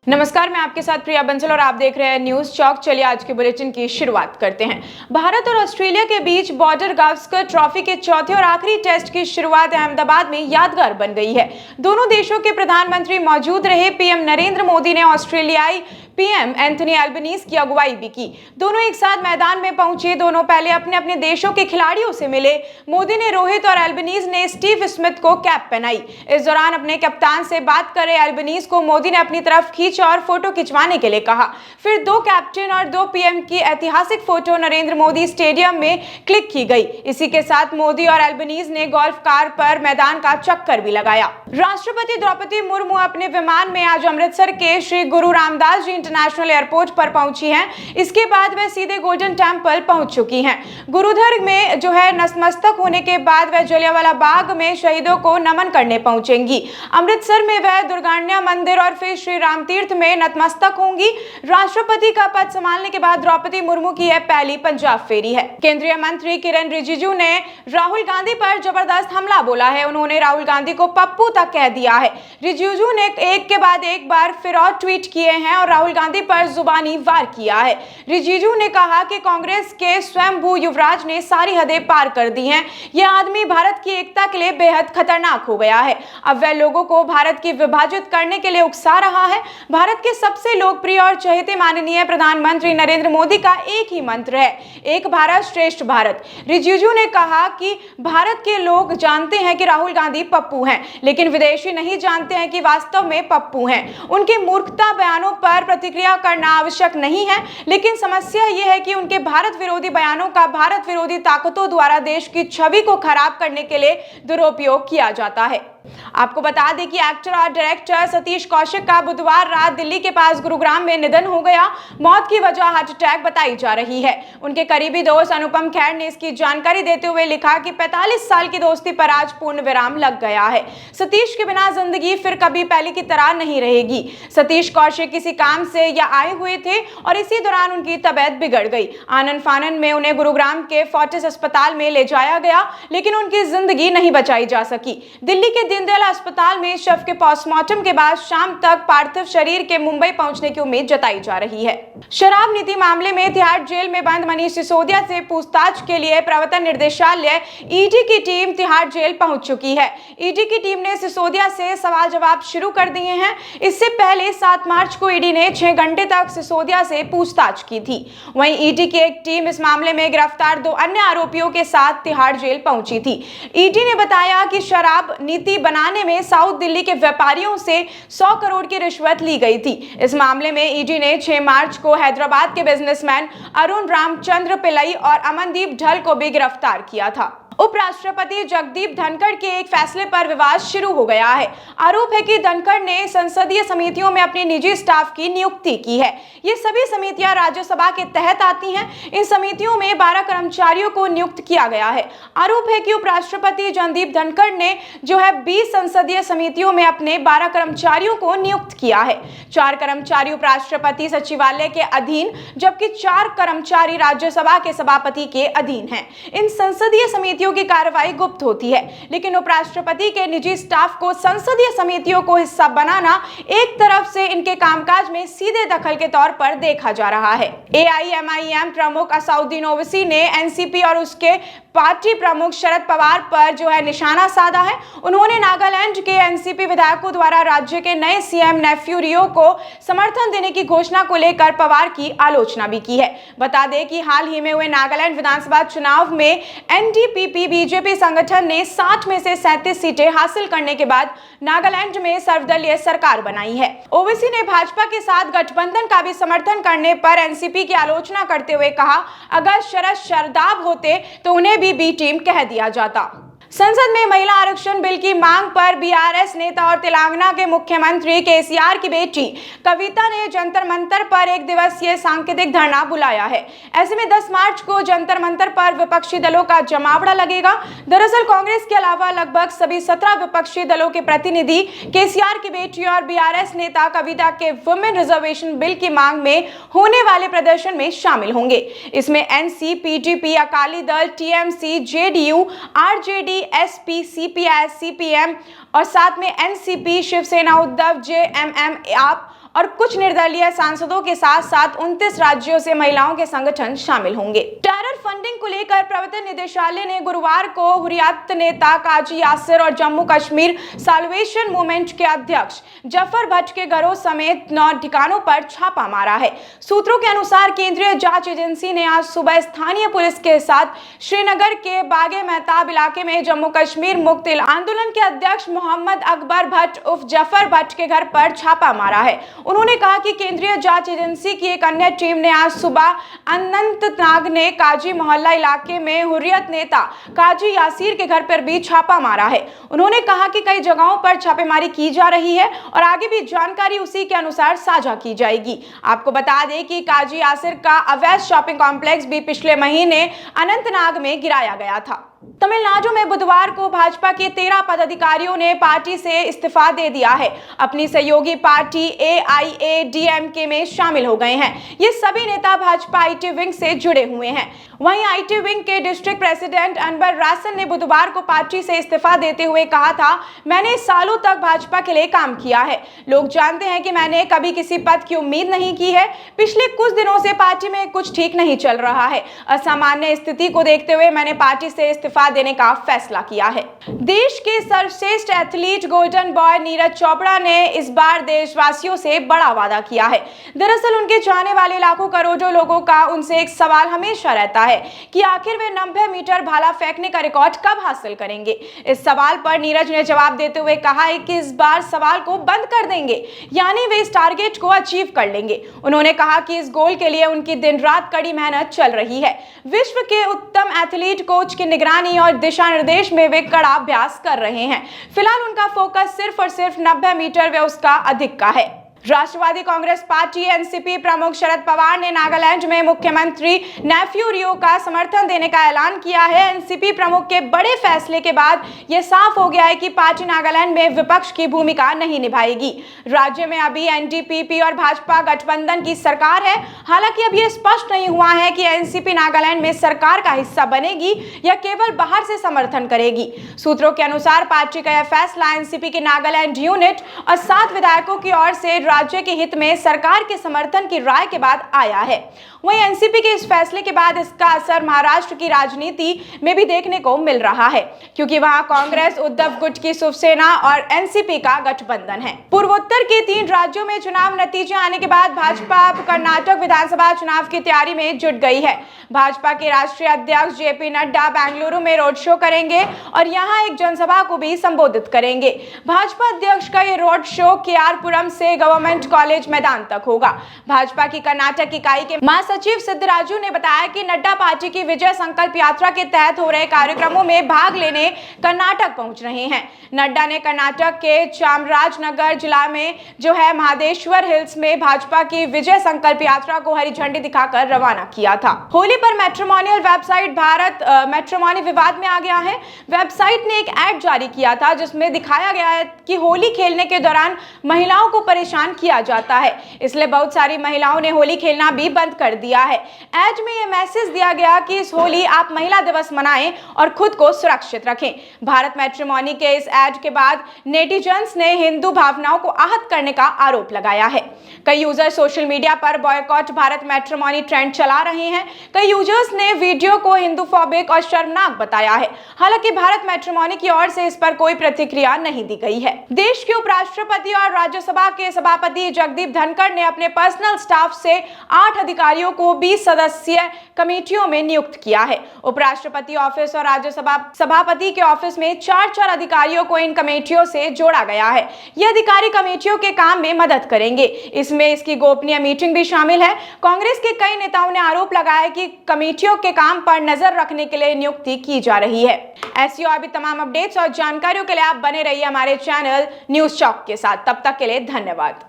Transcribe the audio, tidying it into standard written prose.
नमस्कार, मैं आपके साथ प्रिया बंसल और आप देख रहे हैं न्यूज चौक। चलिए आज के बुलेटिन की शुरुआत करते हैं। भारत और ऑस्ट्रेलिया के बीच बॉर्डर गावस्कर ट्रॉफी के चौथे और आखिरी टेस्ट की शुरुआत अहमदाबाद में यादगार बन गई है। दोनों देशों के प्रधानमंत्री मौजूद रहे। पीएम नरेंद्र मोदी ने ऑस्ट्रेलियाई पीएम एंथनी एल्बनीज की अगुवाई भी की। दोनों एक साथ मैदान में पहुंचे। दोनों पहले अपने अपने देशों के खिलाड़ियों से मिले। मोदी ने रोहित और एल्बनीज ने स्टीव स्मिथ को कैप पहनाई। इस दौरान अपने कप्तान से बात कर रहे एल्बनीज को मोदी ने अपनी तरफ खींचा और फोटो खिंचवाने के लिए कहा। फिर दो कैप्टन और दो पीएम की ऐतिहासिक फोटो नरेंद्र मोदी स्टेडियम में क्लिक की गई। इसी के साथ मोदी और एल्बनीज ने गोल्फ कार पर मैदान का चक्कर भी लगाया। राष्ट्रपति द्रौपदी मुर्मू अपने विमान में आज अमृतसर के श्री गुरु रामदास जी इंटरनेशनल एयरपोर्ट पर पहुंची हैं। इसके बाद वे सीधे गोल्डन टेम्पल पहुंच चुकी हैं। गुरुद्वार में नतमस्तक होने के बाद वे जलियांवाला बाग में शहीदों को नमन करने पहुंचेंगी। अमृतसर में वह दुर्गान्या मंदिर और फिर श्री राम तीर्थ में नतमस्तक होंगी। राष्ट्रपति का पद संभालने के बाद द्रौपदी मुर्मू की यह पहली पंजाब फेरी है। केंद्रीय मंत्री किरण रिजिजू ने राहुल गांधी पर जबरदस्त हमला बोला है। उन्होंने राहुल गांधी को पप्पू तक कह दिया है। रिजिजू ने एक के बाद एक बार फिर और ट्वीट किए हैं और राहुल गांधी पर जुबानी वार किया है। रिजिजू ने कहा कि कांग्रेस के स्वयंभू युवराज ने सारी हदें पार कर दी हैं। यह आदमी भारत की एकता के लिए बेहद खतरनाक हो गया है। अब वह लोगों को भारत की विभाजित करने के लिए उकसा रहा है। भारत के सबसे लोकप्रिय और चहेते माननीय प्रधानमंत्री नरेंद्र मोदी का एक ही मंत्र है, एक भारत श्रेष्ठ भारत। रिजिजू ने कहा कि भारत के लोग जानते हैं कि राहुल गांधी पप्पू हैं, लेकिन विदेशी नहीं जानते हैं कि वास्तव में पप्पू हैं। उनके मूर्खता बयानों पर प्रतिक्रिया करना आवश्यक नहीं है, लेकिन समस्या यह है कि उनके भारत विरोधी बयानों का भारत विरोधी ताकतों द्वारा देश की छवि को खराब करने के लिए दुरुपयोग किया जाता है। आपको बता दें कि एक्टर और डायरेक्टर सतीश कौशिक का बुधवार रात दिल्ली के पास गुरुग्राम में निधन हो गया। मौत की वजह हार्ट अटैक बताई जा रही है। उनके करीबी दोस्त अनुपम खेर ने इसकी जानकारी देते हुए लिखा कि 45 साल की दोस्ती पर आज पूर्ण विराम लग गया है। सतीश के बिना जिंदगी फिर कभी पहले की तरह नहीं रहेगी। सतीश कौशिक किसी काम से या आए हुए थे और इसी दौरान उनकी तबीयत बिगड़ गई। आनन फानन में उन्हें गुरुग्राम के फोर्टिस अस्पताल में ले जाया गया, लेकिन उनकी जिंदगी नहीं बचाई जा सकी। दिल्ली के दीनदयाल अस्पताल में शव के पोस्टमार्टम के बाद शाम तक पार्थिव शरीर के मुंबई पहुंचने की उम्मीद जताई जा रही है। शराब नीति मामले में तिहाड़ जेल में बंद मनीष सिसोदिया से पूछताछ के लिए प्रवर्तन निदेशालय ईडी की टीम तिहाड़ जेल पहुंच चुकी है। ईडी की टीम ने सिसोदिया से सवाल जवाब शुरू कर दिए हैं। इससे पहले 7 मार्च को ईडी ने 6 घंटे तक सिसोदिया से पूछताछ की थी। वहीं ईडी की एक टीम इस मामले में गिरफ्तार 2 अन्य आरोपियों के साथ तिहाड़ जेल पहुंची थी। ईडी ने बताया कि शराब नीति बनाने में साउथ दिल्ली के व्यापारियों से 100 करोड़ की रिश्वत ली गई थी। इस मामले में ईडी ने 6 मार्च को हैदराबाद के बिजनेसमैन अरुण रामचंद्र पिल्लई और अमनदीप ढल को भी गिरफ्तार किया था। उपराष्ट्रपति जगदीप धनखड़ के एक फैसले पर विवाद शुरू हो गया है। आरोप है कि धनखड़ ने संसदीय समितियों में अपनी निजी स्टाफ की नियुक्ति की है। ये सभी समितियां राज्यसभा के तहत आती हैं। इन समितियों में 12 कर्मचारियों को नियुक्त किया गया है। आरोप है कि उपराष्ट्रपति जगदीप धनखड़ ने 20 संसदीय समितियों में अपने 12 कर्मचारियों को नियुक्त किया है। 4 कर्मचारी उपराष्ट्रपति सचिवालय के अधीन, जबकि 4 कर्मचारी राज्यसभा के सभापति के अधीन हैं। इन संसदीय समितियों की कार्रवाई गुप्त होती है, लेकिन उपराष्ट्रपति के निजी स्टाफ को संसदीय समितियों को हिस्सा बनाना एक तरफ से इनके कामकाज में सीधे दखल के तौर पर देखा जा रहा है। एआईएमआईएम प्रमुख असदुद्दीन ओवैसी ने एनसीपी और उसके पार्टी प्रमुख शरद पवार पर निशाना साधा है। उन्होंने नागालैंड के एनसीपी विधायकों द्वारा राज्य के नए सीएम नेफ्यू रियो को समर्थन देने की घोषणा को लेकर पवार की आलोचना भी की है। बता दें कि हाल ही में हुए नागालैंड विधानसभा चुनाव में एनडीपीपी बीजेपी संगठन ने 60 में से 37 सीटें हासिल करने के बाद नागालैंड में सर्वदलीय सरकार बनाई है। ओवैसी ने भाजपा के साथ गठबंधन का भी समर्थन करने पर एनसीपी की आलोचना करते हुए कहा, अगर शरद शरदाब होते तो उन्हें भी बी टीम कह दिया जाता। संसद में महिला आरक्षण बिल की मांग पर बीआरएस नेता और तेलंगाना के मुख्यमंत्री केसीआर की बेटी कविता ने जंतर मंतर पर 1 दिवसीय सांकेतिक धरना बुलाया है। ऐसे में 10 मार्च को जंतर मंतर पर विपक्षी दलों का जमावड़ा लगेगा। दरअसल कांग्रेस के अलावा लगभग सभी 17 विपक्षी दलों के प्रतिनिधि केसीआर की बेटी और बीआरएस नेता कविता के वुमेन रिजर्वेशन बिल की मांग में होने वाले प्रदर्शन में शामिल होंगे। इसमें NC, PDP, Akali Dal, TMC, JDU, RJD, SP, CPI, CPM और साथ में एनसीपी, शिवसेना, उद्धव, जेएमएम, आप और कुछ निर्दलीय सांसदों के साथ साथ 29 राज्यों से महिलाओं के संगठन शामिल होंगे। टेरर फंडिंग को लेकर प्रवर्तन निदेशालय ने गुरुवार को हुर्रियत नेता काजी यासिर और जम्मू कश्मीर साल्वेशन मूवमेंट के अध्यक्ष जफर भट्ट के घरों समेत 9 ठिकानों पर छापा मारा है। सूत्रों के अनुसार केंद्रीय जांच एजेंसी ने आज सुबह स्थानीय पुलिस के साथ श्रीनगर के बागे मेहताब इलाके में जम्मू कश्मीर मुक्ति आंदोलन के अध्यक्ष मोहम्मद अकबर भट्ट उर्फ जफर भट्ट के घर पर छापा मारा है। उन्होंने कहा कि केंद्रीय जांच एजेंसी की एक अन्य टीम ने आज सुबह अनंतनाग ने काजी मोहल्ला इलाके में हुर्रियत नेता काजी यासिर के घर पर भी छापा मारा है। उन्होंने कहा कि कई जगहों पर छापेमारी की जा रही है और आगे भी जानकारी उसी के अनुसार साझा की जाएगी। आपको बता दें कि काजी यासिर का अवैध शॉपिंग कॉम्प्लेक्स भी पिछले महीने अनंतनाग में गिराया गया था। तमिलनाडु में बुधवार को भाजपा के 13 पदाधिकारियों ने पार्टी से इस्तीफा दे दिया है। अपनी सहयोगी पार्टी AIADMK में शामिल हो गए हैं। ये सभी नेता भाजपा IT विंग से जुड़े हुए हैं। वहीं IT विंग के डिस्ट्रिक्ट प्रेसिडेंट अनवर रासन ने बुधवार को पार्टी से इस्तीफा देते हुए कहा था, मैंने सालों तक भाजपा के लिए काम किया है। लोग जानते हैं कि मैंने कभी किसी पद की उम्मीद नहीं की है। पिछले कुछ दिनों से पार्टी में कुछ ठीक नहीं चल रहा है। असामान्य स्थिति को देखते हुए मैंने पार्टी से इस्तीफा देने का फैसला किया है। देश के सर्वश्रेष्ठ athlete golden boy Neeraj Chopra ने इस बार देशवासियों से बड़ा वादा किया है। दरअसल उनके चाहने वाले लाखों करोड़ों लोगों का उनसे एक सवाल हमेशा रहता है कि आखिर वे 90 मीटर भाला फेंकने का रिकॉर्ड कब हासिल करेंगे। इस सवाल पर नीरज ने जवाब देते हुए कहा है कि इस बार सवाल को बंद कर देंगे, यानी वे इस टारगेट को अचीव कर लेंगे। उन्होंने कहा कि इस गोल के लिए उनकी दिन रात कड़ी मेहनत चल रही है। विश्व के उत्तम एथलीट कोच की निगरानी और दिशा निर्देश में वे कड़ा अभ्यास कर रहे हैं। फिलहाल उनका फोकस सिर्फ और सिर्फ 90 मीटर व उसका अधिक का है। राष्ट्रवादी कांग्रेस पार्टी NCP प्रमुख शरद पवार ने नागालैंड में मुख्यमंत्री नेफ्यू रियो का समर्थन देने का ऐलान किया है। NCP प्रमुख के बड़े फैसले के बाद यह साफ हो गया है कि पार्टी नागालैंड में विपक्ष की भूमिका नहीं निभाएगी। राज्य में अभी NDPP और भाजपा गठबंधन की सरकार है। हालांकि अब यह स्पष्ट नहीं हुआ है कि NCP नागालैंड में सरकार का हिस्सा बनेगी या केवल बाहर से समर्थन करेगी। सूत्रों के अनुसार पार्टी का यह फैसला NCP की नागालैंड यूनिट और 7 विधायकों की ओर से राज्य के हित में सरकार के समर्थन की राय के बाद आया है। वहीं एनसीपी के इस फैसले के बाद इसका असर महाराष्ट्र की राजनीति में भी देखने को मिल रहा है, क्योंकि वहां कांग्रेस, उद्धव गुट की शिवसेना और एनसीपी का गठबंधन है। पूर्वोत्तर के 3 राज्यों में चुनाव नतीजे आने के बाद भाजपा कर्नाटक विधानसभा चुनाव की तैयारी में जुट गई है। भाजपा के राष्ट्रीय अध्यक्ष जेपी नड्डा बेंगलुरु में रोड शो करेंगे और यहां एक जनसभा को भी संबोधित करेंगे। भाजपा अध्यक्ष का ये रोड शो केआरपुरम से गवर्नमेंट कॉलेज मैदान तक होगा। भाजपा की कर्नाटक इकाई के महासचिव सिद्धराजू ने बताया कि नड्डा पार्टी की विजय संकल्प यात्रा के तहत हो रहे कार्यक्रमों में भाग लेने कर्नाटक पहुंच रहे हैं। नड्डा ने कर्नाटक के चामराजनगर जिला में जो है महादेश्वर हिल्स में भाजपा की विजय संकल्प यात्रा को हरी झंडी दिखाकर रवाना किया था। होली पर मैट्रिमोनियल वेबसाइट भारत मैट्रिमोनी विवाद में आ गया है। वेबसाइट ने एक ऐड जारी किया था जिसमें दिखाया गया है कि होली खेलने के दौरान महिलाओं को परेशान किया जाता है, इसलिए बहुत सारी महिलाओं ने होली खेलना भी बंद कर दिया है। ऐड में यह मैसेज दिया गया कि इस होली आप महिला दिवस मनाएं और खुद को सुरक्षित रखें। भारत मैट्रिमोनी के इस ऐड के बाद नेटिजन्स ने हिंदू भावनाओं को आहत करने का आरोप लगाया है। कई यूजर सोशल मीडिया पर बॉयकॉट भारत मैट्रिमोनी ट्रेंड चला रहे हैं। कई यूजर्स ने वीडियो को हिंदूफोबिक और शर्मनाक बताया है। हालांकि भारत मैट्रिमोनी की ओर से इस पर कोई प्रतिक्रिया नहीं दी गई है। देश के उपराष्ट्रपति और राज्यसभा के सभापति जगदीप धनखड़ ने अपने पर्सनल स्टाफ से 8 अधिकारियों को 20 सदस्यीय कमेटियों में नियुक्त किया है। उपराष्ट्रपति ऑफिस और राज्यसभा सभापति के ऑफिस में 4 अधिकारियों को इन कमेटियों से जोड़ा गया है। ये अधिकारी कमेटियों के काम में मदद करेंगे। इसमें इसकी गोपनीय मीटिंग भी शामिल है। कांग्रेस के कई नेताओं ने आरोप लगाया कि कमेटियों के काम पर नजर रखने के लिए नियुक्ति की जा रही है। ऐसी और भी तमाम अपडेट्स और जानकारियों के लिए आप बने रहिए हमारे चैनल न्यूज चौक के साथ। तब तक के लिए धन्यवाद।